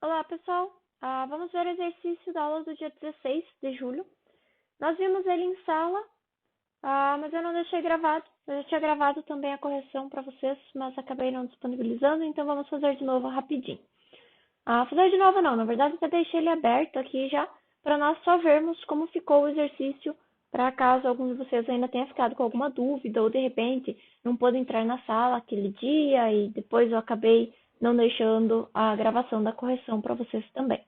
Olá, pessoal. Vamos ver o exercício da aula do dia 16 de julho. Nós vimos ele em sala, mas eu não deixei gravado. Eu já tinha gravado também a correção para vocês, mas acabei não disponibilizando, então vamos fazer de novo rapidinho. Fazer de novo não, na verdade eu deixei ele aberto aqui já, para nós só vermos como ficou o exercício, para caso algum de vocês ainda tenha ficado com alguma dúvida, ou de repente não pôde entrar na sala aquele dia, e depois eu acabei não deixando a gravação da correção para vocês também.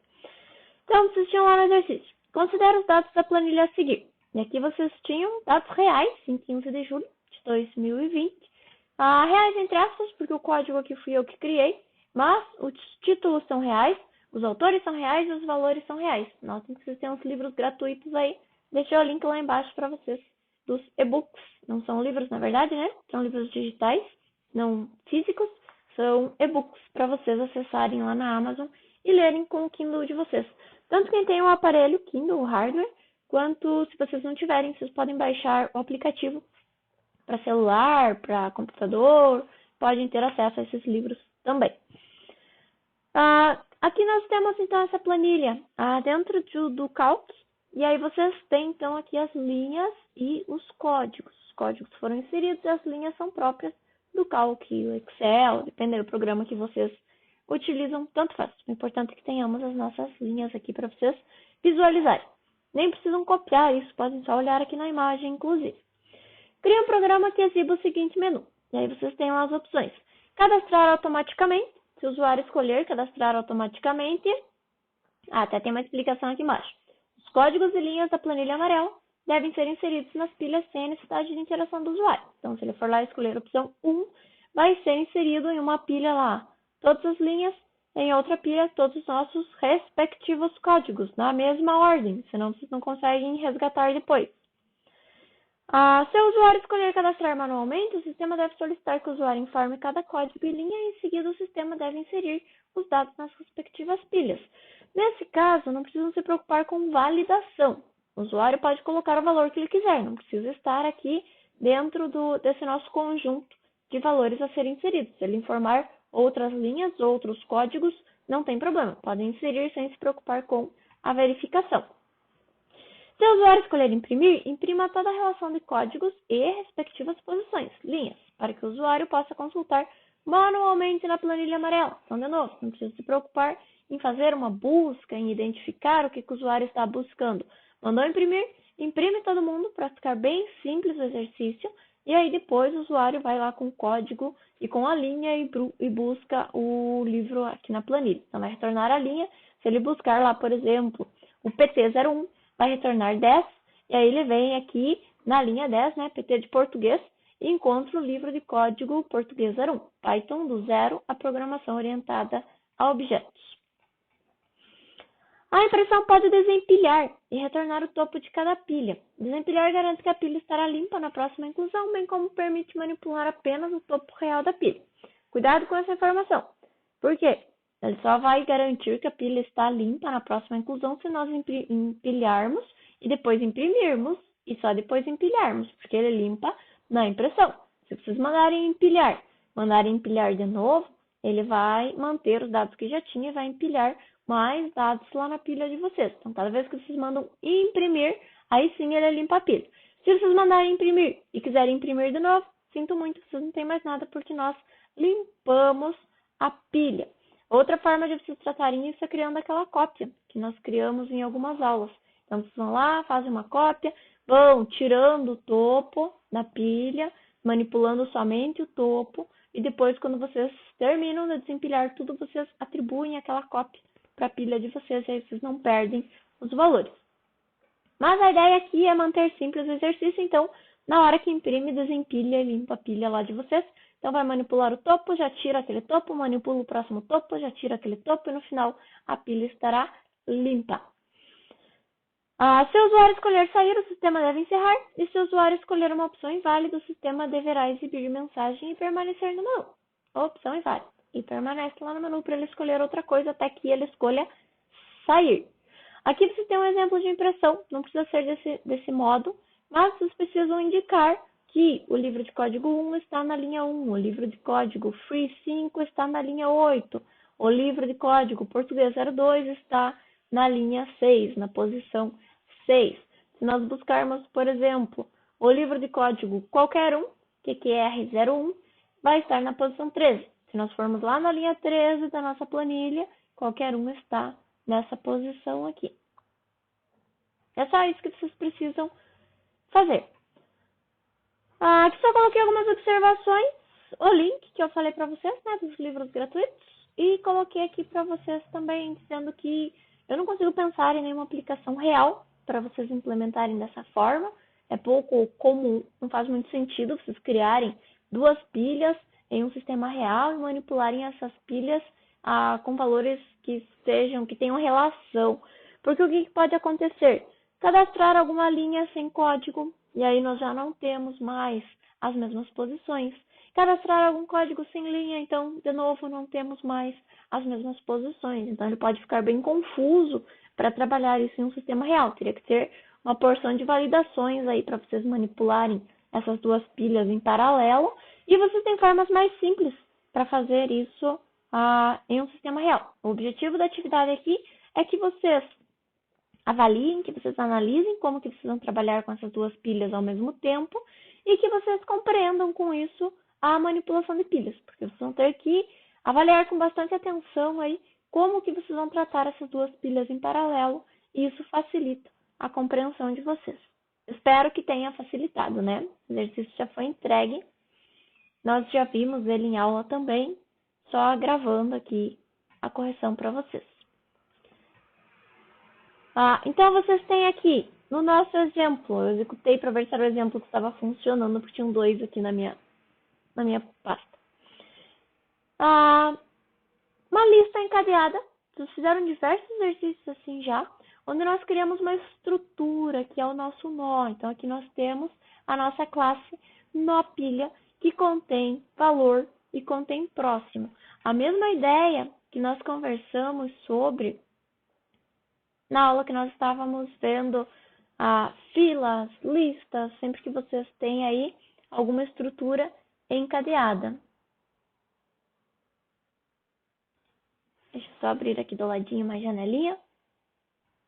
Então, vocês tinham lá no exercício. Considere os dados da planilha a seguir. E aqui vocês tinham dados reais, em 15 de julho de 2020. Reais entre aspas, porque o código aqui fui eu que criei, mas os títulos são reais, os autores são reais e os valores são reais. Notem que vocês têm uns livros gratuitos aí. Deixei o link lá embaixo para vocês dos e-books. Não são livros, na verdade, né? São livros digitais, não físicos. São e-books para vocês acessarem lá na Amazon e lerem com o Kindle de vocês. Tanto quem tem um aparelho Kindle, hardware, quanto se vocês não tiverem, vocês podem baixar o aplicativo para celular, para computador, podem ter acesso a esses livros também. Aqui nós temos então essa planilha dentro do Calc, e aí vocês têm então aqui as linhas e os códigos. Os códigos foram inseridos e as linhas são próprias do Calc, o Excel, dependendo do programa que vocês utilizam, tanto faz. O importante é que tenhamos as nossas linhas aqui para vocês visualizarem. Nem precisam copiar isso, podem só olhar aqui na imagem, inclusive. Cria um programa que exiba o seguinte menu. E aí vocês têm lá as opções. Cadastrar automaticamente, se o usuário escolher cadastrar automaticamente. Até tem uma explicação aqui embaixo. Os códigos e linhas da planilha amarela devem ser inseridos nas pilhas sem a necessidade de interação do usuário. Então, se ele for lá escolher a opção 1, vai ser inserido em uma pilha lá todas as linhas, em outra pilha todos os nossos respectivos códigos, na mesma ordem, senão vocês não conseguem resgatar depois. Se o usuário escolher cadastrar manualmente, o sistema deve solicitar que o usuário informe cada código e linha e em seguida o sistema deve inserir os dados nas respectivas pilhas. Nesse caso, não precisam se preocupar com validação. O usuário pode colocar o valor que ele quiser, não precisa estar aqui dentro desse nosso conjunto de valores a serem inseridos. Se ele informar outras linhas, outros códigos, não tem problema. Podem inserir sem se preocupar com a verificação. Se o usuário escolher imprimir, imprima toda a relação de códigos e respectivas posições, linhas, para que o usuário possa consultar manualmente na planilha amarela. Então, de novo, não precisa se preocupar em fazer uma busca, em identificar o que o usuário está buscando. Mandou imprimir, imprime todo mundo para ficar bem simples o exercício. E aí depois o usuário vai lá com o código e com a linha e busca o livro aqui na planilha. Então vai retornar a linha. Se ele buscar lá, por exemplo, o PT01, vai retornar 10. E aí ele vem aqui na linha 10, né, PT de português, e encontra o livro de código português 01. Python do zero a programação orientada a objetos. A impressão pode desempilhar e retornar o topo de cada pilha. Desempilhar garante que a pilha estará limpa na próxima inclusão, bem como permite manipular apenas o topo real da pilha. Cuidado com essa informação. Por quê? Ele só vai garantir que a pilha está limpa na próxima inclusão se nós empilharmos e depois imprimirmos e só depois empilharmos, porque ele limpa na impressão. Se vocês mandarem empilhar de novo, ele vai manter os dados que já tinha e vai empilhar mais dados lá na pilha de vocês. Então, cada vez que vocês mandam imprimir, aí sim ele limpa a pilha. Se vocês mandarem imprimir e quiserem imprimir de novo, sinto muito, vocês não têm mais nada porque nós limpamos a pilha. Outra forma de vocês tratarem isso é criando aquela cópia que nós criamos em algumas aulas. Então, vocês vão lá, fazem uma cópia, vão tirando o topo da pilha, manipulando somente o topo, e depois, quando vocês terminam de desempilhar tudo, vocês atribuem aquela cópia para a pilha de vocês, e aí vocês não perdem os valores. Mas a ideia aqui é manter simples o exercício, então, na hora que imprime, desempilha e limpa a pilha lá de vocês. Então, vai manipular o topo, já tira aquele topo, manipula o próximo topo, já tira aquele topo, e no final a pilha estará limpa. Se o usuário escolher sair, o sistema deve encerrar, e se o usuário escolher uma opção inválida, o sistema deverá exibir mensagem e permanecer no menu. A opção inválida. E permanece lá no menu para ele escolher outra coisa até que ele escolha sair. Aqui você tem um exemplo de impressão, não precisa ser desse modo, mas vocês precisam indicar que o livro de código 1 está na linha 1, o livro de código free 5 está na linha 8, O livro de código português 02 está na linha 6, na posição 6. Se nós buscarmos, por exemplo, o livro de código qualquer um, QQR01, vai estar na posição 13. Se nós formos lá na linha 13 da nossa planilha, qualquer um está nessa posição aqui. É só isso que vocês precisam fazer. Aqui só coloquei algumas observações, o link que eu falei para vocês, né, dos livros gratuitos, e coloquei aqui para vocês também, dizendo que eu não consigo pensar em nenhuma aplicação real para vocês implementarem dessa forma. É pouco comum, não faz muito sentido vocês criarem duas pilhas em um sistema real e manipularem essas pilhas com valores que tenham relação. Porque o que pode acontecer? Cadastrar alguma linha sem código, e aí nós já não temos mais as mesmas posições. Cadastrar algum código sem linha, então, de novo, não temos mais as mesmas posições. Então, ele pode ficar bem confuso para trabalhar isso em um sistema real. Teria que ter uma porção de validações aí para vocês manipularem essas duas pilhas em paralelo. E vocês têm formas mais simples para fazer isso em um sistema real. O objetivo da atividade aqui é que vocês avaliem, que vocês analisem como que vocês vão trabalhar com essas duas pilhas ao mesmo tempo e que vocês compreendam com isso a manipulação de pilhas, porque vocês vão ter que avaliar com bastante atenção aí como que vocês vão tratar essas duas pilhas em paralelo, e isso facilita a compreensão de vocês. Espero que tenha facilitado, né? O exercício já foi entregue, nós já vimos ele em aula também, só gravando aqui a correção para vocês. Então, vocês têm aqui, no nosso exemplo, eu executei para ver se era o exemplo que estava funcionando, porque tinham dois aqui na minha pasta. Uma lista encadeada, vocês fizeram diversos exercícios assim já, onde nós criamos uma estrutura, que é o nosso nó. Então, aqui nós temos a nossa classe nópilha, que contém valor e contém próximo. A mesma ideia que nós conversamos sobre na aula que nós estávamos vendo filas, listas, sempre que vocês têm aí alguma estrutura encadeada. Deixa eu só abrir aqui do ladinho uma janelinha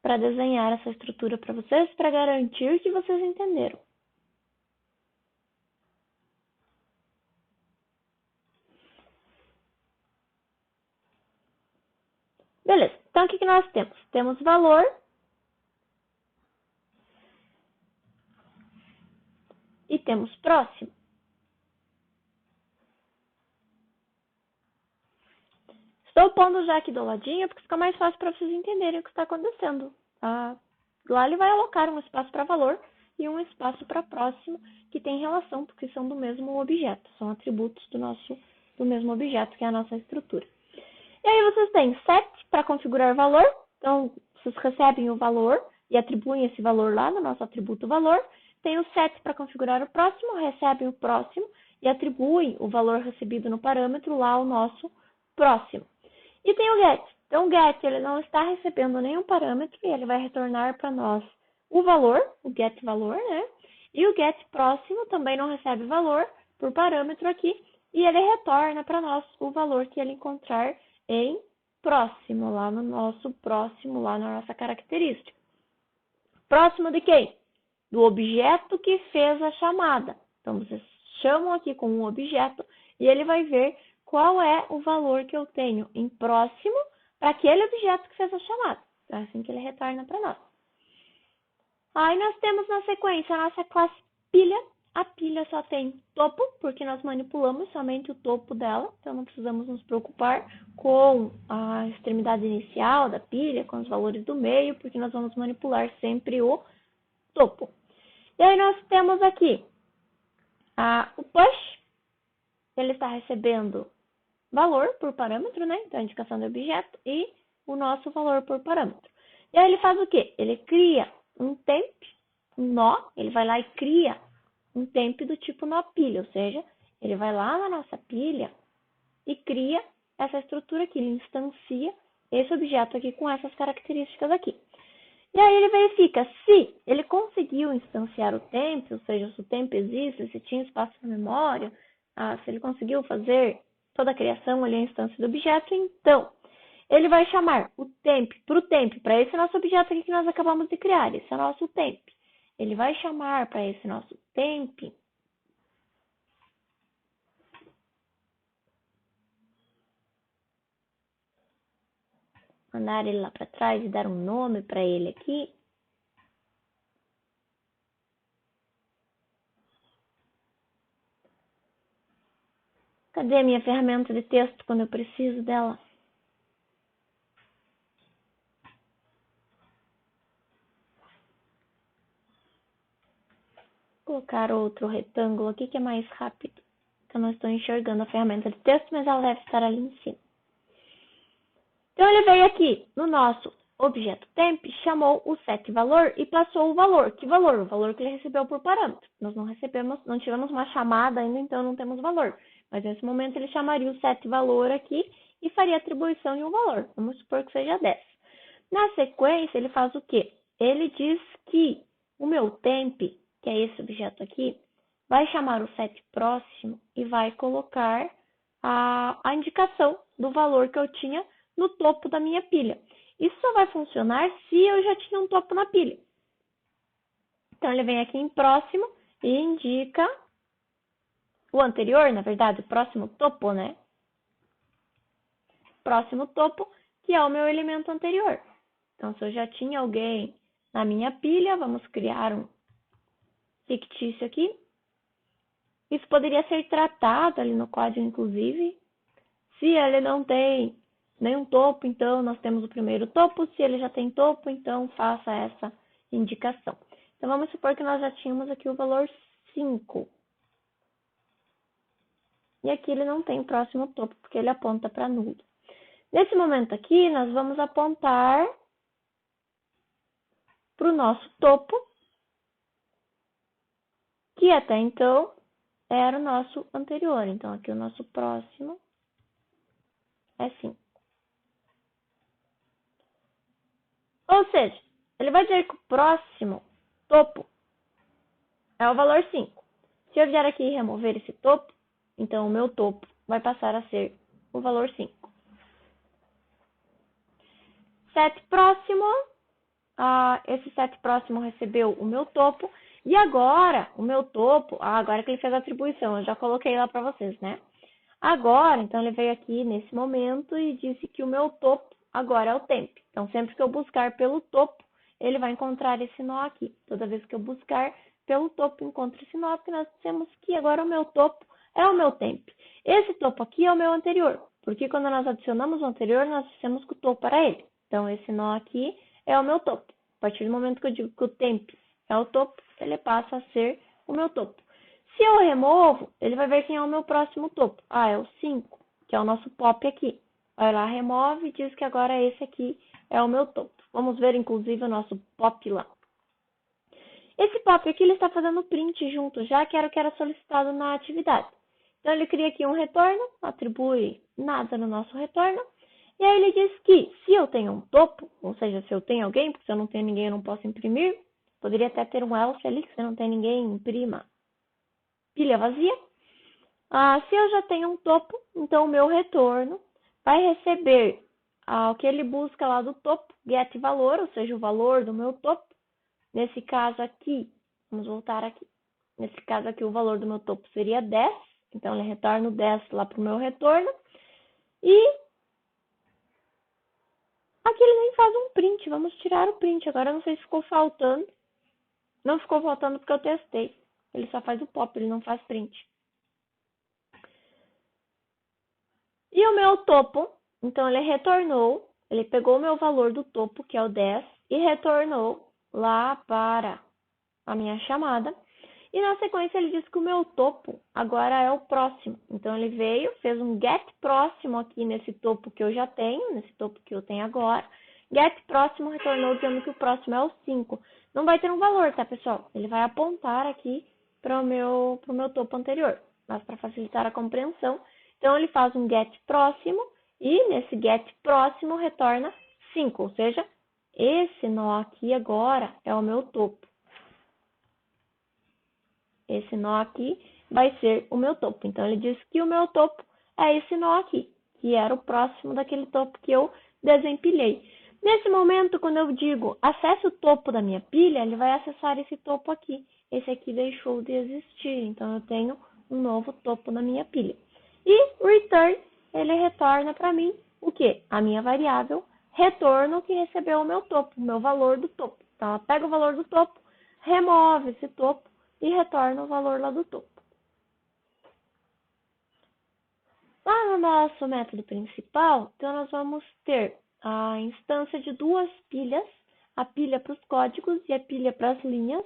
para desenhar essa estrutura para vocês, para garantir que vocês entenderam. Beleza, então o que nós temos? Temos valor e temos próximo. Estou pondo já aqui do ladinho porque fica mais fácil para vocês entenderem o que está acontecendo. Lá ele vai alocar um espaço para valor e um espaço para próximo, que tem relação, porque são do mesmo objeto, são atributos do mesmo objeto, que é a nossa estrutura. E aí vocês têm set para configurar valor, então vocês recebem o valor e atribuem esse valor lá no nosso atributo valor. Tem o set para configurar o próximo, recebem o próximo e atribuem o valor recebido no parâmetro lá ao nosso próximo. E tem o get. Então o get ele não está recebendo nenhum parâmetro e ele vai retornar para nós o valor, o get valor, né? E o get próximo também não recebe valor por parâmetro aqui e ele retorna para nós o valor que ele encontrar em próximo, lá no nosso próximo, lá na nossa característica. Próximo de quem? Do objeto que fez a chamada. Então, vocês chamam aqui com um objeto e ele vai ver qual é o valor que eu tenho em próximo para aquele objeto que fez a chamada. É assim que ele retorna para nós. Aí nós temos na sequência a nossa classe pilha. A pilha só tem topo, porque nós manipulamos somente o topo dela, então não precisamos nos preocupar com a extremidade inicial da pilha, com os valores do meio, porque nós vamos manipular sempre o topo. E aí nós temos aqui o push, ele está recebendo valor por parâmetro, né? Então a indicação do objeto e o nosso valor por parâmetro. E aí ele faz o quê? Ele cria um temp, um nó, ele vai lá e cria um temp do tipo nó pilha, ou seja, ele vai lá na nossa pilha e cria essa estrutura aqui, ele instancia esse objeto aqui com essas características aqui. E aí ele verifica se ele conseguiu instanciar o temp, ou seja, se o temp existe, se tinha espaço na memória, se ele conseguiu fazer toda a criação ali, a instância do objeto, então ele vai chamar o temp para o temp, para esse nosso objeto aqui que nós acabamos de criar. Esse é o nosso temp. Ele vai chamar para esse nosso temp mandar ele lá para trás e dar um nome para ele aqui. Cadê a minha ferramenta de texto quando eu preciso dela? Vou colocar outro retângulo aqui que é mais rápido. Eu não estou enxergando a ferramenta de texto, mas ela deve estar ali em cima. Então, ele veio aqui no nosso objeto temp, chamou o setValor e passou o valor. Que valor? O valor que ele recebeu por parâmetro. Nós não tivemos uma chamada ainda, então não temos valor. Mas nesse momento ele chamaria o setValor aqui e faria a atribuição de um valor. Vamos supor que seja 10. Na sequência, ele faz o quê? Ele diz que o meu temp, que é esse objeto aqui, vai chamar o setPróximo e vai colocar a indicação do valor que eu tinha no topo da minha pilha. Isso só vai funcionar se eu já tinha um topo na pilha. Então, ele vem aqui em próximo e indica o anterior, na verdade, o próximo topo, né? Próximo topo, que é o meu elemento anterior. Então, se eu já tinha alguém na minha pilha, vamos criar um fictício aqui. Isso poderia ser tratado ali no código, inclusive. Se ele não tem nenhum topo, então nós temos o primeiro topo. Se ele já tem topo, então faça essa indicação. Então, vamos supor que nós já tínhamos aqui o valor 5. E aqui ele não tem o próximo topo, porque ele aponta para nulo. Nesse momento aqui, nós vamos apontar para o nosso topo, que até então era o nosso anterior. Então, aqui o nosso próximo é 5. Ou seja, ele vai dizer que o próximo topo é o valor 5. Se eu vier aqui e remover esse topo, então o meu topo vai passar a ser o valor 5. Set próximo, esse set próximo recebeu o meu topo. E agora, o meu topo, agora que ele fez a atribuição, eu já coloquei lá para vocês, né? Agora, então ele veio aqui nesse momento e disse que o meu topo agora é o temp. Então, sempre que eu buscar pelo topo, ele vai encontrar esse nó aqui. Toda vez que eu buscar pelo topo, encontro esse nó, porque nós dissemos que agora o meu topo é o meu temp. Esse topo aqui é o meu anterior, porque quando nós adicionamos o anterior, nós dissemos que o topo era ele. Então, esse nó aqui é o meu topo. A partir do momento que eu digo que o temp é o topo, ele passa a ser o meu topo. Se eu removo, ele vai ver quem é o meu próximo topo. É o 5, que é o nosso pop aqui. Vai lá, remove e diz que agora esse aqui é o meu topo. Vamos ver, inclusive, o nosso pop lá. Esse pop aqui, ele está fazendo print junto, já que era o que era solicitado na atividade. Então, ele cria aqui um retorno, atribui nada no nosso retorno. E aí ele diz que se eu tenho um topo, ou seja, se eu tenho alguém, porque se eu não tenho ninguém eu não posso imprimir, poderia até ter um else ali, que se não tem ninguém, imprima pilha vazia. Se eu já tenho um topo, então o meu retorno vai receber o que ele busca lá do topo, getValor, ou seja, o valor do meu topo. Nesse caso aqui, vamos voltar aqui. Nesse caso aqui, o valor do meu topo seria 10. Então, ele retorna o 10 lá para o meu retorno. E aqui ele nem faz um print. Vamos tirar o print. Agora, eu não sei se ficou faltando. Não ficou faltando porque eu testei. Ele só faz o pop, ele não faz print. E o meu topo, então ele retornou, ele pegou o meu valor do topo, que é o 10, e retornou lá para a minha chamada. E na sequência ele disse que o meu topo agora é o próximo. Então ele veio, fez um get próximo aqui nesse topo que eu já tenho, nesse topo que eu tenho agora. Get próximo retornou dizendo que o próximo é o 5. Não vai ter um valor, tá, pessoal? Ele vai apontar aqui para o meu topo anterior. Mas para facilitar a compreensão, então ele faz um get próximo e nesse get próximo retorna 5. Ou seja, esse nó aqui agora é o meu topo. Esse nó aqui vai ser o meu topo. Então, ele diz que o meu topo é esse nó aqui, que era o próximo daquele topo que eu desempilhei. Nesse momento, quando eu digo acesse o topo da minha pilha, ele vai acessar esse topo aqui. Esse aqui deixou de existir, então eu tenho um novo topo na minha pilha. E return, ele retorna para mim o quê? A minha variável retorno que recebeu o meu topo, o meu valor do topo. Então, ela pega o valor do topo, remove esse topo e retorna o valor lá do topo. Lá no nosso método principal, então nós vamos ter a instância de duas pilhas, a pilha para os códigos e a pilha para as linhas.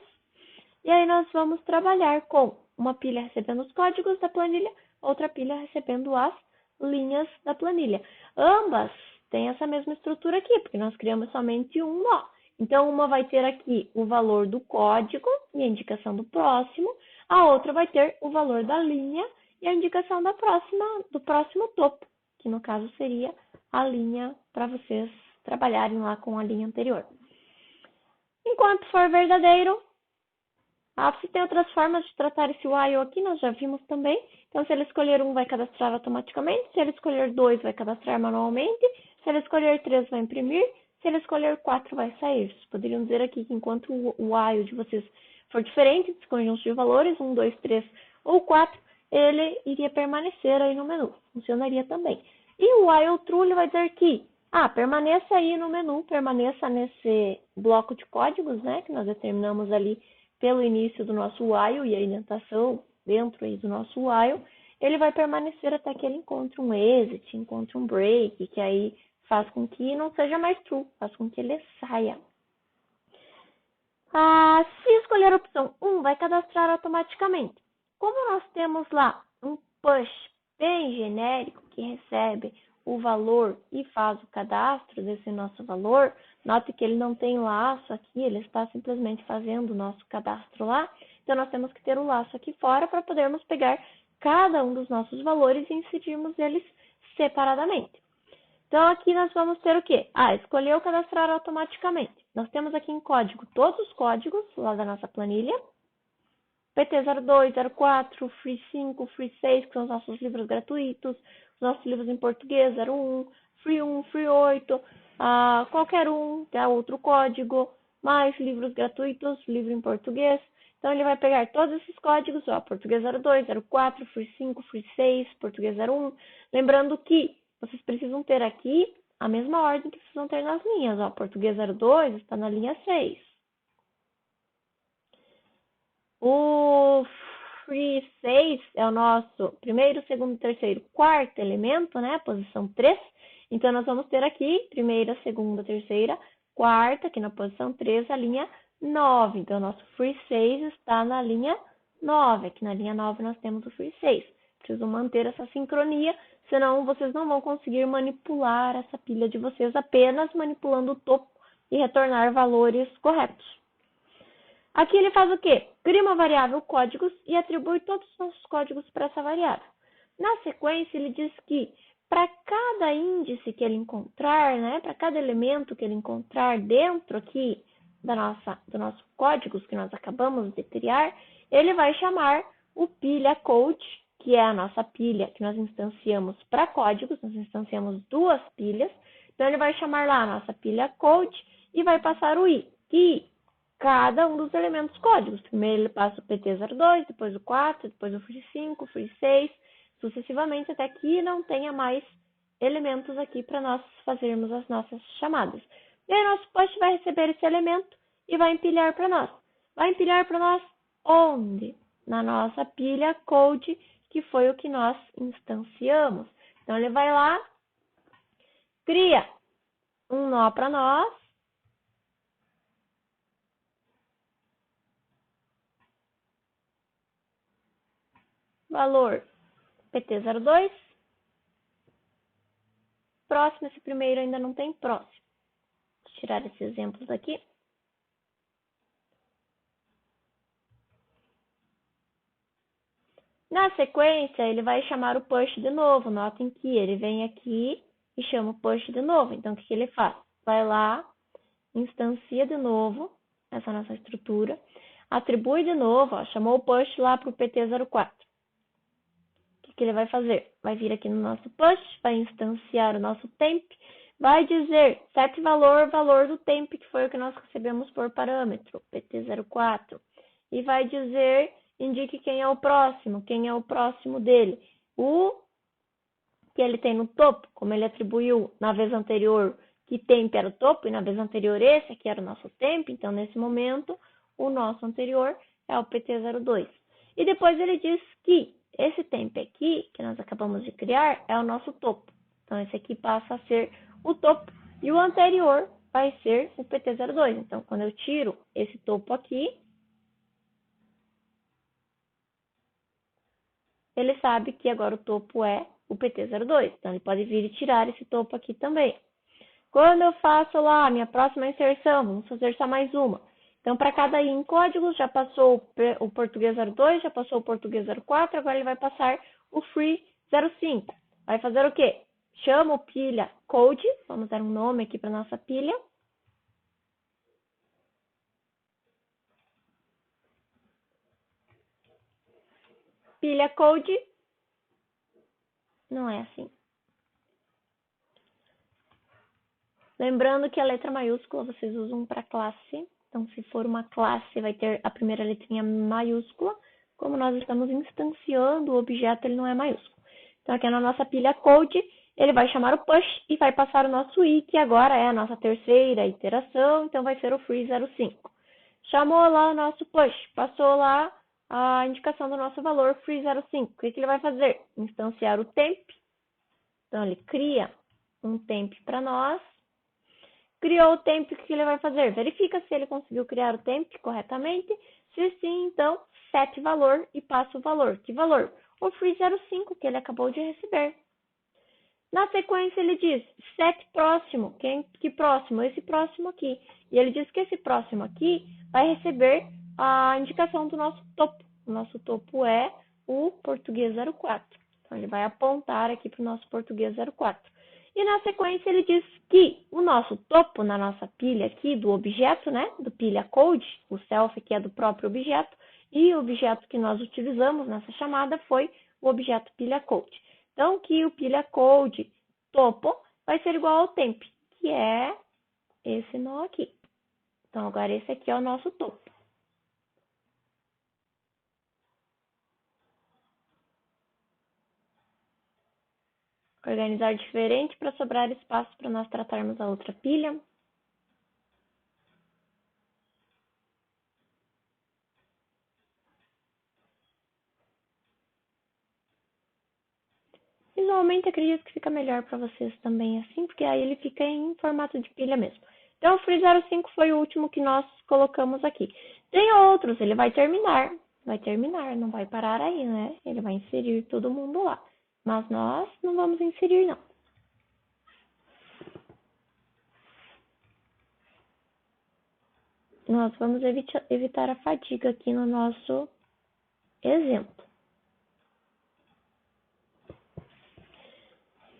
E aí nós vamos trabalhar com uma pilha recebendo os códigos da planilha, outra pilha recebendo as linhas da planilha. Ambas têm essa mesma estrutura aqui, porque nós criamos somente um nó. Então, uma vai ter aqui o valor do código e a indicação do próximo, a outra vai ter o valor da linha e a indicação do próximo topo, que no caso seria a linha para vocês trabalharem lá com a linha anterior. Enquanto for verdadeiro, você tem outras formas de tratar esse while aqui, nós já vimos também. Então, se ele escolher 1, vai cadastrar automaticamente. Se ele escolher 2, vai cadastrar manualmente. Se ele escolher 3, vai imprimir. Se ele escolher 4, vai sair. Vocês poderiam dizer aqui que enquanto o while de vocês for diferente, dos conjuntos de valores, 1, 2, 3 ou 4, ele iria permanecer aí no menu. Funcionaria também. E o while true, ele vai dizer que, permaneça aí no menu, permaneça nesse bloco de códigos, né, que nós determinamos ali pelo início do nosso while e a indentação dentro aí do nosso while, ele vai permanecer até que ele encontre um exit, encontre um break, que aí faz com que não seja mais true, faz com que ele saia. Se escolher a opção 1, vai cadastrar automaticamente. Como nós temos lá um push bem genérico que recebe o valor e faz o cadastro desse nosso valor, note que ele não tem laço aqui, ele está simplesmente fazendo o nosso cadastro lá. Então, nós temos que ter o laço aqui fora para podermos pegar cada um dos nossos valores e inserirmos eles separadamente. Então, aqui nós vamos ter o quê? Escolheu cadastrar automaticamente. Nós temos aqui em código todos os códigos lá da nossa planilha. PT02, 04, Free 5, Free 6, que são os nossos livros gratuitos, os nossos livros em português, 01, Free 1, Free 8, qualquer um, tem outro código, mais livros gratuitos, livro em português. Então, ele vai pegar todos esses códigos, português 02, 04, Free 5, Free 6, português 01. Lembrando que vocês precisam ter aqui a mesma ordem que vocês vão ter nas linhas. Português 02 está na linha 6. O Free 6 é o nosso primeiro, segundo, terceiro, quarto elemento, né? Posição 3. Então, nós vamos ter aqui primeira, segunda, terceira, quarta, aqui na posição 3, a linha 9. Então, o nosso Free 6 está na linha 9. Aqui na linha 9 nós temos o Free 6. Preciso manter essa sincronia, senão vocês não vão conseguir manipular essa pilha de vocês apenas manipulando o topo e retornar valores corretos. Aqui ele faz o quê? Cria uma variável códigos e atribui todos os nossos códigos para essa variável. Na sequência, ele diz que para cada índice que ele encontrar, né, para cada elemento que ele encontrar dentro aqui do nosso códigos que nós acabamos de criar, ele vai chamar o pilha code, que é a nossa pilha que nós instanciamos para códigos, nós instanciamos duas pilhas, então ele vai chamar lá a nossa pilha code e vai passar o i, que cada um dos elementos códigos. Primeiro ele passa o PT02, depois o 4, depois o Free 5, o Free 6, sucessivamente até que não tenha mais elementos aqui para nós fazermos as nossas chamadas. E aí nosso post vai receber esse elemento e vai empilhar para nós. Vai empilhar para nós onde? Na nossa pilha code, que foi o que nós instanciamos. Então ele vai lá, cria um nó para nós, valor PT02, próximo, esse primeiro ainda não tem próximo. Vou tirar esses exemplos aqui. Na sequência, ele vai chamar o push de novo. Notem que ele vem aqui e chama o push de novo. Então, o que ele faz? Vai lá, instancia de novo essa nossa estrutura, atribui de novo, chamou o push lá para o PT04. O que ele vai fazer? Vai vir aqui no nosso push, vai instanciar o nosso temp, vai dizer set valor, valor do temp, que foi o que nós recebemos por parâmetro, pt04. E vai dizer, indique quem é o próximo dele. O que ele tem no topo, como ele atribuiu na vez anterior que temp era o topo, e na vez anterior esse aqui era o nosso temp, então nesse momento o nosso anterior é o pt02. E depois ele diz que esse temp aqui, que nós acabamos de criar, é o nosso topo. Então esse aqui passa a ser o topo e o anterior vai ser o pt02. Então quando eu tiro esse topo aqui, ele sabe que agora o topo é o pt02. Então ele pode vir e tirar esse topo aqui também. Quando eu faço lá a minha próxima inserção, vamos fazer só mais uma. Então, para cada i em códigos, já passou o português 02, já passou o português 04, agora ele vai passar o free 05. Vai fazer o quê? Chama o pilha code, vamos dar um nome aqui para nossa pilha. Pilha code, não é assim. Lembrando que a letra maiúscula vocês usam para classe. Então, se for uma classe, vai ter a primeira letrinha maiúscula. Como nós estamos instanciando o objeto, ele não é maiúsculo. Então, aqui na nossa pilha code, ele vai chamar o push e vai passar o nosso i, que agora é a nossa terceira iteração. Então, vai ser o free05. Chamou lá o nosso push, passou lá a indicação do nosso valor free05. O que ele vai fazer? Instanciar o temp. Então, ele cria um temp para nós. Criou o temp, o que ele vai fazer? Verifica se ele conseguiu criar o temp corretamente. Se sim, então, set valor e passa o valor. Que valor? O free05 que ele acabou de receber. Na sequência, ele diz set próximo. Que próximo? Esse próximo aqui. E ele diz que esse próximo aqui vai receber a indicação do nosso topo. O nosso topo é o português 04. Então, ele vai apontar aqui para o nosso português 04. E na sequência ele diz que o nosso topo na nossa pilha aqui do objeto, né, do pilha code, o self que é do próprio objeto, e o objeto que nós utilizamos nessa chamada foi o objeto pilha code. Então, que o pilha code topo vai ser igual ao temp, que é esse nó aqui. Então, agora esse aqui é o nosso topo. Organizar diferente para sobrar espaço para nós tratarmos a outra pilha. Visualmente, acredito que fica melhor para vocês também assim, porque aí ele fica em formato de pilha mesmo. Então, o Free05 foi o último que nós colocamos aqui. Tem outros, ele vai terminar, não vai parar aí, né? Ele vai inserir todo mundo lá. Mas nós não vamos inserir, não. Nós vamos evitar a fadiga aqui no nosso exemplo.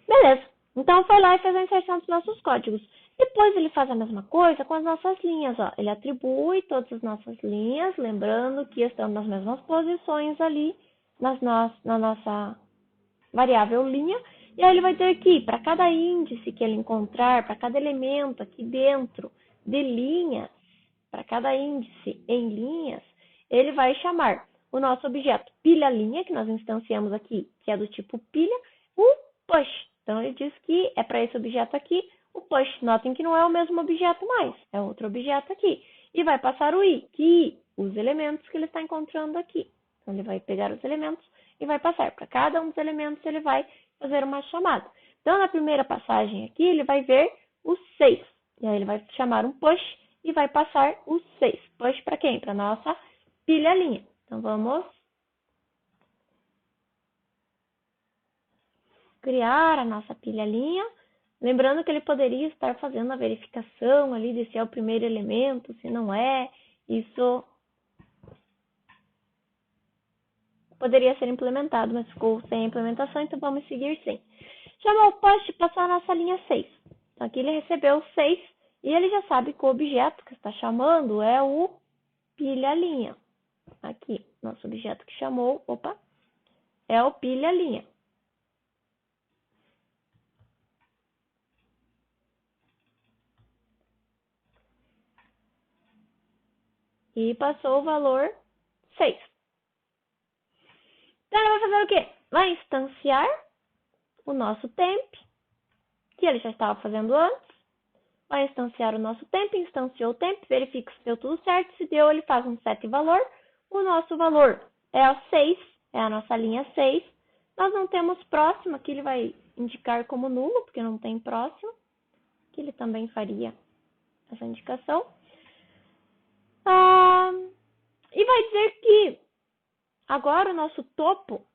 Beleza. Então, foi lá e fez a inserção dos nossos códigos. Depois ele faz a mesma coisa com as nossas linhas, ó. Ele atribui todas as nossas linhas, lembrando que estão nas mesmas posições ali na nossa variável linha. E aí ele vai ter que, para cada índice que ele encontrar, para cada elemento aqui dentro de linhas, para cada índice em linhas, ele vai chamar o nosso objeto pilha linha, que nós instanciamos aqui, que é do tipo pilha, o push. Então, ele diz que é para esse objeto aqui o push. Notem que não é o mesmo objeto mais, é outro objeto aqui. E vai passar o i, que os elementos que ele está encontrando aqui. Então, ele vai pegar os elementos e vai passar. Para cada um dos elementos, ele vai fazer uma chamada. Então, na primeira passagem aqui, ele vai ver o 6. E aí, ele vai chamar um push e vai passar o 6. Push para quem? Para nossa pilha linha. Então, vamos criar a nossa pilha linha. Lembrando que ele poderia estar fazendo a verificação ali de se é o primeiro elemento, se não é. Isso poderia ser implementado, mas ficou sem implementação, então vamos seguir sem. Chamou o push, passou a nossa linha 6. Então, aqui ele recebeu 6 e ele já sabe que o objeto que está chamando é o pilha linha. Aqui, nosso objeto que chamou, é o pilha linha. E passou o valor 6. Então, ele vai fazer o quê? Vai instanciar o nosso temp, que ele já estava fazendo antes. Vai instanciar o nosso temp, instanciou o temp, verifica se deu tudo certo. Se deu, ele faz um set valor. O nosso valor é o 6, é a nossa linha 6. Nós não temos próximo, aqui ele vai indicar como nulo, porque não tem próximo. Que ele também faria essa indicação. E vai dizer que agora o nosso topo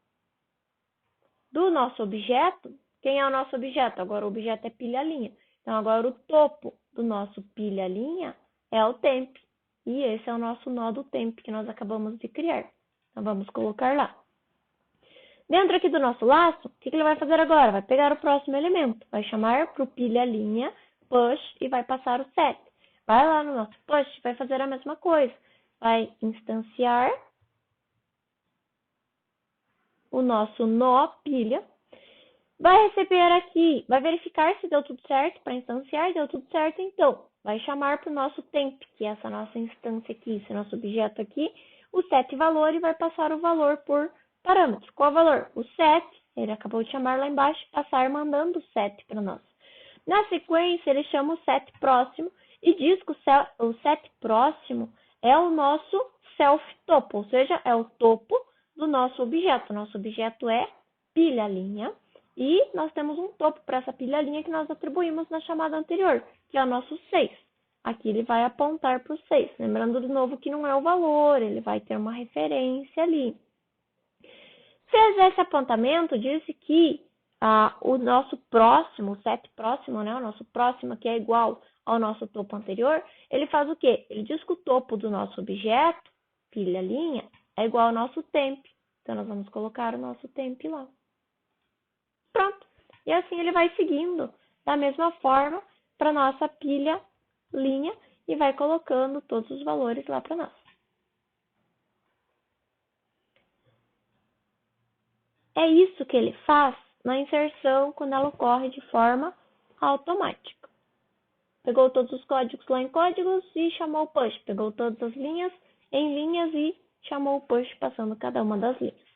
do nosso objeto, quem é o nosso objeto? Agora o objeto é pilha-linha. Então agora o topo do nosso pilha-linha é o temp. E esse é o nosso nó do temp que nós acabamos de criar. Então vamos colocar lá. Dentro aqui do nosso laço, o que ele vai fazer agora? Vai pegar o próximo elemento, vai chamar para o pilha-linha push e vai passar o set. Vai lá no nosso push, vai fazer a mesma coisa. Vai instanciar o nosso nó pilha, vai receber aqui, vai verificar se deu tudo certo, para instanciar, deu tudo certo, então vai chamar para o nosso temp, que é essa nossa instância aqui, esse nosso objeto aqui, o set valor e vai passar o valor por parâmetro. Qual o valor? O set, ele acabou de chamar lá embaixo, passar mandando o set para nós. Na sequência, ele chama o set próximo e diz que o set próximo é o nosso self topo, ou seja, é o topo do nosso objeto. Nosso objeto é pilha-linha e nós temos um topo para essa pilha-linha que nós atribuímos na chamada anterior, que é o nosso 6. Aqui ele vai apontar para o 6. Lembrando de novo que não é o valor, ele vai ter uma referência ali. Fez esse apontamento, disse que o nosso próximo, o set próximo, né, o nosso próximo que é igual ao nosso topo anterior, ele faz o quê? Ele diz que o topo do nosso objeto, pilha-linha, é igual ao nosso temp. Então, nós vamos colocar o nosso temp lá. Pronto. E assim ele vai seguindo da mesma forma para nossa pilha-linha e vai colocando todos os valores lá para nós. É isso que ele faz na inserção quando ela ocorre de forma automática. Pegou todos os códigos lá em códigos e chamou o push. Pegou todas as linhas em linhas e chamou o push passando cada uma das linhas.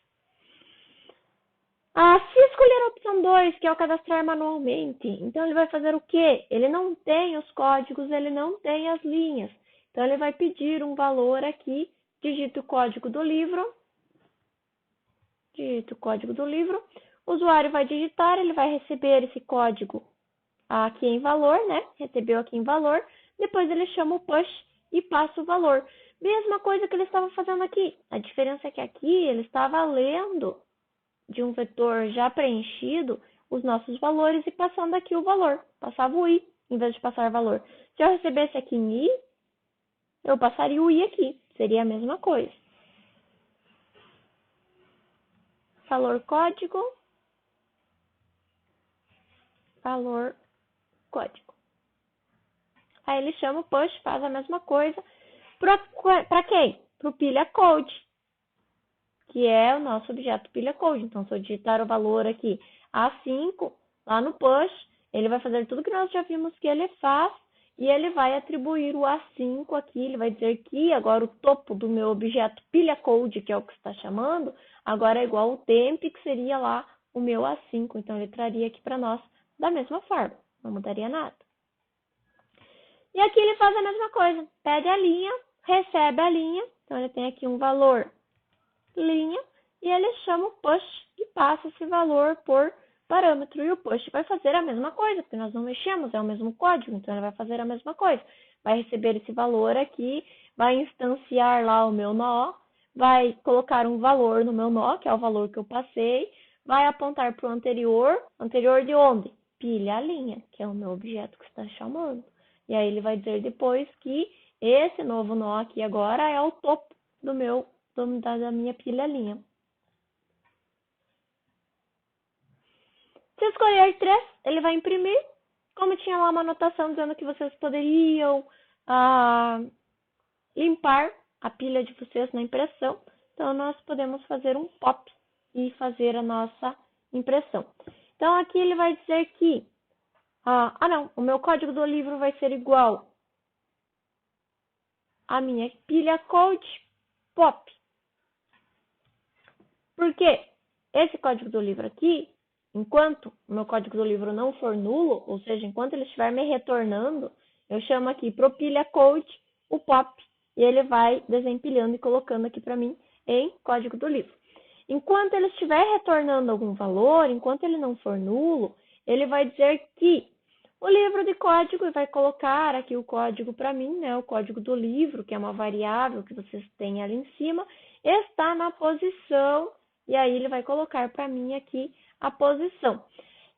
Se escolher a opção 2, que é o cadastrar manualmente, então ele vai fazer o quê? Ele não tem os códigos, ele não tem as linhas. Então ele vai pedir um valor aqui, digita o código do livro, o usuário vai digitar, ele vai receber esse código aqui em valor, né? Recebeu aqui em valor, depois ele chama o push e passa o valor. Mesma coisa que ele estava fazendo aqui. A diferença é que aqui ele estava lendo de um vetor já preenchido os nossos valores e passando aqui o valor. Passava o i em vez de passar valor. Se eu recebesse aqui em i, eu passaria o i aqui. Seria a mesma coisa. Valor código. Valor código. Aí ele chama o push, faz a mesma coisa. Para quem? Para o pilha code, que é o nosso objeto pilha code. Então, se eu digitar o valor aqui A5, lá no push, ele vai fazer tudo que nós já vimos que ele faz e ele vai atribuir o A5 aqui. Ele vai dizer que agora o topo do meu objeto pilha code, que é o que está chamando, agora é igual ao temp, que seria lá o meu A5. Então, ele traria aqui para nós da mesma forma, não mudaria nada. E aqui ele faz a mesma coisa, pede a linha, recebe a linha, então ele tem aqui um valor linha, e ele chama o push e passa esse valor por parâmetro. E o push vai fazer a mesma coisa, porque nós não mexemos, é o mesmo código, então ele vai fazer a mesma coisa. Vai receber esse valor aqui, vai instanciar lá o meu nó, vai colocar um valor no meu nó, que é o valor que eu passei, vai apontar para o anterior de onde? Pilha a linha, que é o meu objeto que está chamando. E aí ele vai dizer depois que esse novo nó aqui agora é o topo da minha pilha-linha. Se escolher 3, ele vai imprimir. Como tinha lá uma anotação dizendo que vocês poderiam limpar a pilha de vocês na impressão, então nós podemos fazer um pop e fazer a nossa impressão. Então aqui ele vai dizer que o meu código do livro vai ser igual a minha pilha code pop. Porque esse código do livro aqui, enquanto o meu código do livro não for nulo, ou seja, enquanto ele estiver me retornando, eu chamo aqui pro pilha code o pop, e ele vai desempilhando e colocando aqui para mim em código do livro. Enquanto ele estiver retornando algum valor, enquanto ele não for nulo, ele vai dizer que o livro de código e vai colocar aqui o código para mim, né? O código do livro, que é uma variável que vocês têm ali em cima, está na posição, e aí ele vai colocar para mim aqui a posição.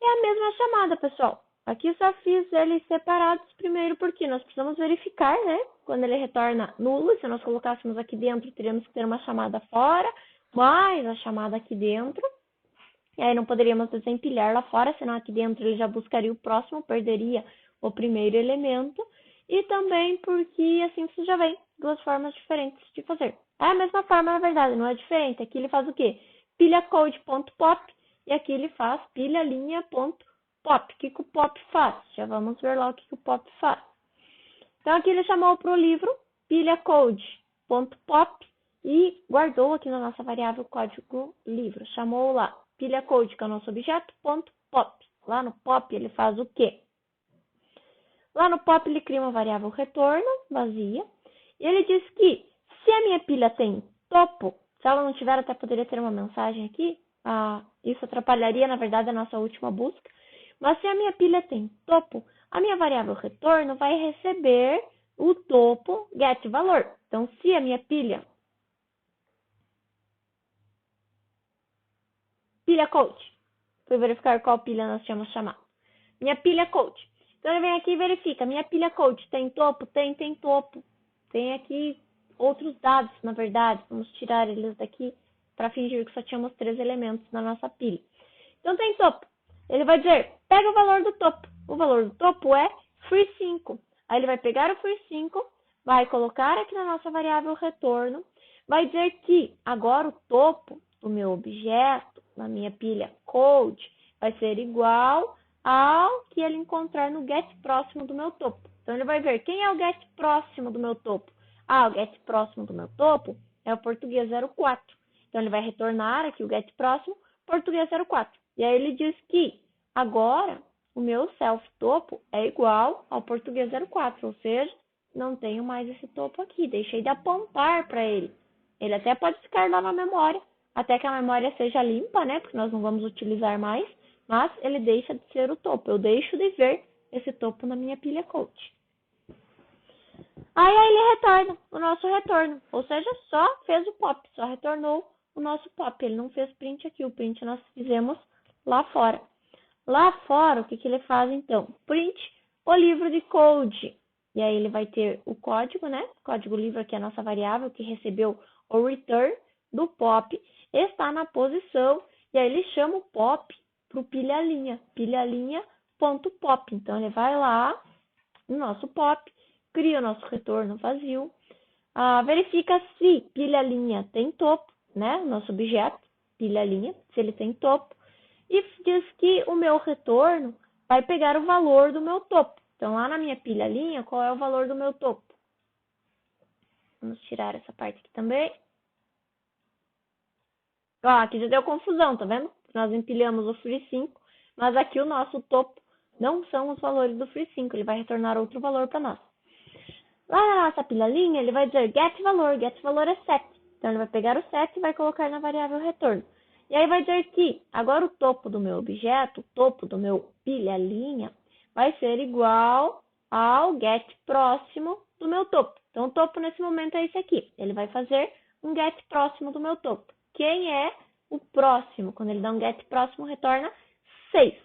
É a mesma chamada, pessoal. Aqui eu só fiz eles separados primeiro porque nós precisamos verificar, né? Quando ele retorna nulo, se nós colocássemos aqui dentro, teríamos que ter uma chamada fora, mais a chamada aqui dentro. E aí não poderíamos desempilhar lá fora, senão aqui dentro ele já buscaria o próximo, perderia o primeiro elemento. E também porque assim você já vem duas formas diferentes de fazer. É a mesma forma, na verdade, não é diferente. Aqui ele faz o quê? Pilha code.pop e aqui ele faz pilha linha.pop. O que o pop faz? Já vamos ver lá o que o pop faz. Então aqui ele chamou para o livro pilha code.pop e guardou aqui na nossa variável código livro. Chamou lá pilha code, que é o nosso objeto, .pop. Lá no pop ele faz o quê? Lá no pop ele cria uma variável retorno, vazia, e ele diz que se a minha pilha tem topo, se ela não tiver, até poderia ter uma mensagem aqui, isso atrapalharia, na verdade, a nossa última busca, mas se a minha pilha tem topo, a minha variável retorno vai receber o topo getValor. Então, se a minha pilha code, fui verificar qual pilha nós tínhamos chamado. Minha pilha code. Então, ele vem aqui e verifica. Minha pilha code tem topo? Tem topo. Tem aqui outros dados, na verdade. Vamos tirar eles daqui para fingir que só tínhamos 3 elementos na nossa pilha. Então, tem topo. Ele vai dizer, pega o valor do topo. O valor do topo é free5. Aí ele vai pegar o free5, vai colocar aqui na nossa variável retorno, vai dizer que agora o topo do meu objeto, na minha pilha code, vai ser igual ao que ele encontrar no get próximo do meu topo. Então, ele vai ver quem é o get próximo do meu topo. O get próximo do meu topo é o português 04. Então, ele vai retornar aqui o get próximo, português 04. E aí, ele diz que agora o meu self topo é igual ao português 04, ou seja, não tenho mais esse topo aqui. Deixei de apontar para ele. Ele até pode ficar lá na memória, até que a memória seja limpa, né? Porque nós não vamos utilizar mais. Mas ele deixa de ser o topo. Eu deixo de ver esse topo na minha pilha code. Aí ele retorna o nosso retorno. Ou seja, só fez o pop. Só retornou o nosso pop. Ele não fez print aqui. O print nós fizemos lá fora. Lá fora, o que ele faz então? Print o livro de code. E aí ele vai ter o código, né? Código livro aqui é a nossa variável que recebeu o return do pop. Está na posição. E aí ele chama o pop para o pilha linha.pop. Então, ele vai lá no nosso pop, cria o nosso retorno vazio, verifica se pilha linha tem topo, né? Nosso objeto, pilha linha, se ele tem topo, e diz que o meu retorno vai pegar o valor do meu topo. Então, lá na minha pilha linha, qual é o valor do meu topo? Vamos tirar essa parte aqui também. Aqui já deu confusão, tá vendo? Nós empilhamos o free5, mas aqui o nosso topo não são os valores do free5, ele vai retornar outro valor para nós. Lá na nossa pilha linha, ele vai dizer getValor é 7. Então, ele vai pegar o 7 e vai colocar na variável retorno. E aí vai dizer que agora o topo do meu objeto, o topo do meu pilha linha, vai ser igual ao get próximo do meu topo. Então, o topo nesse momento é esse aqui. Ele vai fazer um get próximo do meu topo. Quem é o próximo? Quando ele dá um get próximo, retorna 6.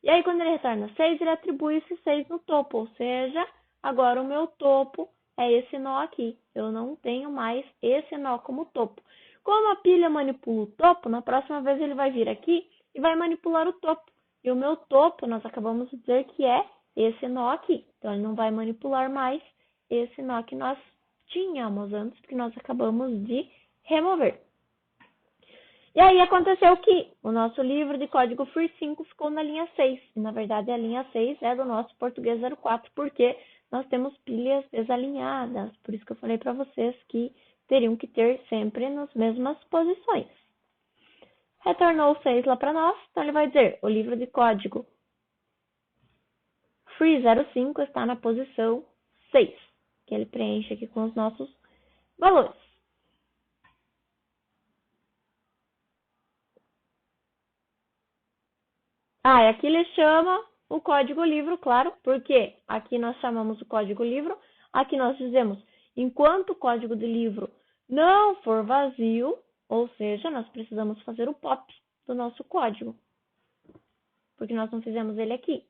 E aí, quando ele retorna 6, ele atribui esse 6 no topo. Ou seja, agora o meu topo é esse nó aqui. Eu não tenho mais esse nó como topo. Como a pilha manipula o topo, na próxima vez ele vai vir aqui e vai manipular o topo. E o meu topo, nós acabamos de dizer que é esse nó aqui. Então, ele não vai manipular mais esse nó que nós tínhamos antes, que nós acabamos de remover. E aí aconteceu que o nosso livro de código free5 ficou na linha 6. E, na verdade, a linha 6 é do nosso português 04, porque nós temos pilhas desalinhadas. Por isso que eu falei para vocês que teriam que ter sempre nas mesmas posições. Retornou 6 lá para nós, então ele vai dizer, o livro de código Free05 está na posição 6, que ele preenche aqui com os nossos valores. E aqui ele chama o código livro, claro, porque aqui nós chamamos o código livro, aqui nós dizemos, enquanto o código de livro não for vazio, ou seja, nós precisamos fazer o pop do nosso código, porque nós não fizemos ele aqui.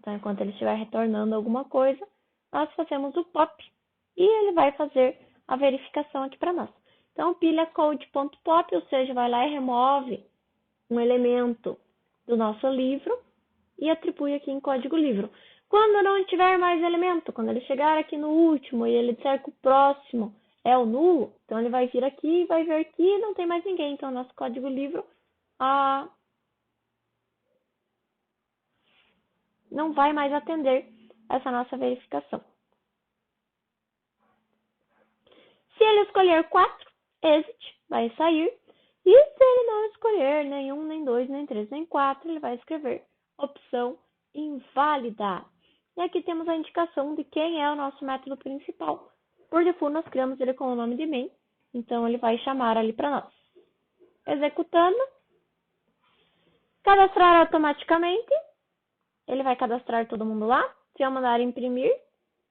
Então, enquanto ele estiver retornando alguma coisa, nós fazemos o pop e ele vai fazer a verificação aqui para nós. Então, pilha code.pop, ou seja, vai lá e remove um elemento do nosso livro e atribui aqui em código livro. Quando não tiver mais elemento, quando ele chegar aqui no último e ele disser que o próximo é o nulo, então ele vai vir aqui e vai ver que não tem mais ninguém. Então, nosso código livro não vai mais atender essa nossa verificação. Se ele escolher 4, exit, vai sair. E se ele não escolher nenhum, nem 2, nem 3, nem 4, ele vai escrever opção inválida. E aqui temos a indicação de quem é o nosso método principal. Por default, nós criamos ele com o nome de main, então ele vai chamar ali para nós. Executando. Cadastrar automaticamente. Ele vai cadastrar todo mundo lá. Se eu mandar imprimir,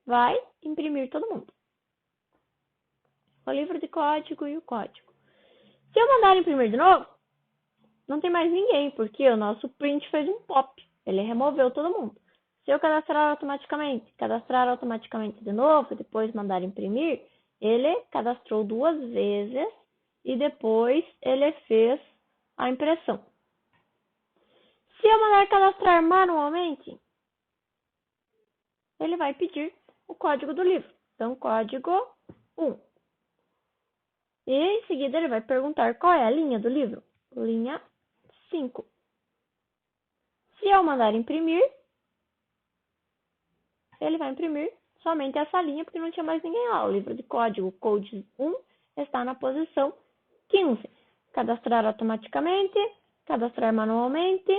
vai imprimir todo mundo. O livro de código e o código. Se eu mandar imprimir de novo, não tem mais ninguém, porque o nosso print fez um pop. Ele removeu todo mundo. Se eu cadastrar automaticamente de novo, e depois mandar imprimir, ele cadastrou 2 vezes e depois ele fez a impressão. Se eu mandar cadastrar manualmente, ele vai pedir o código do livro. Então, código 1. E em seguida ele vai perguntar qual é a linha do livro. Linha 5. Se eu mandar imprimir, ele vai imprimir somente essa linha, porque não tinha mais ninguém lá. O livro de código, code 1, está na posição 15. Cadastrar automaticamente, cadastrar manualmente,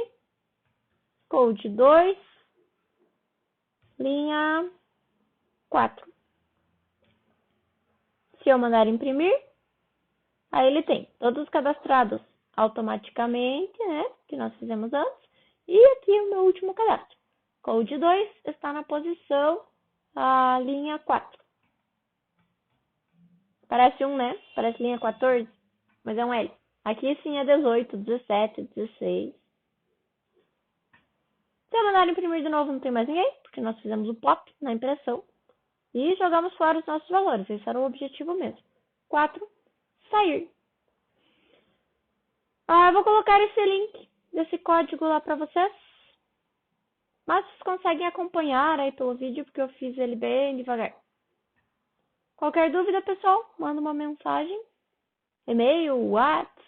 code 2, linha 4. Se eu mandar imprimir, aí ele tem todos cadastrados automaticamente, né, que nós fizemos antes, e aqui o meu último cadastro. Code 2 está na posição linha 4. Parece um, né? Parece linha 14, mas é um L. Aqui sim é 18, 17, 16. Se eu mandar imprimir de novo, não tem mais ninguém, porque nós fizemos o pop na impressão e jogamos fora os nossos valores. Esse era o objetivo mesmo. 4, sair. Eu vou colocar esse link desse código lá para vocês. Mas vocês conseguem acompanhar aí pelo vídeo, porque eu fiz ele bem devagar. Qualquer dúvida, pessoal, manda uma mensagem, e-mail, WhatsApp,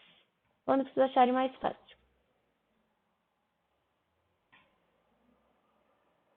quando vocês acharem mais fácil.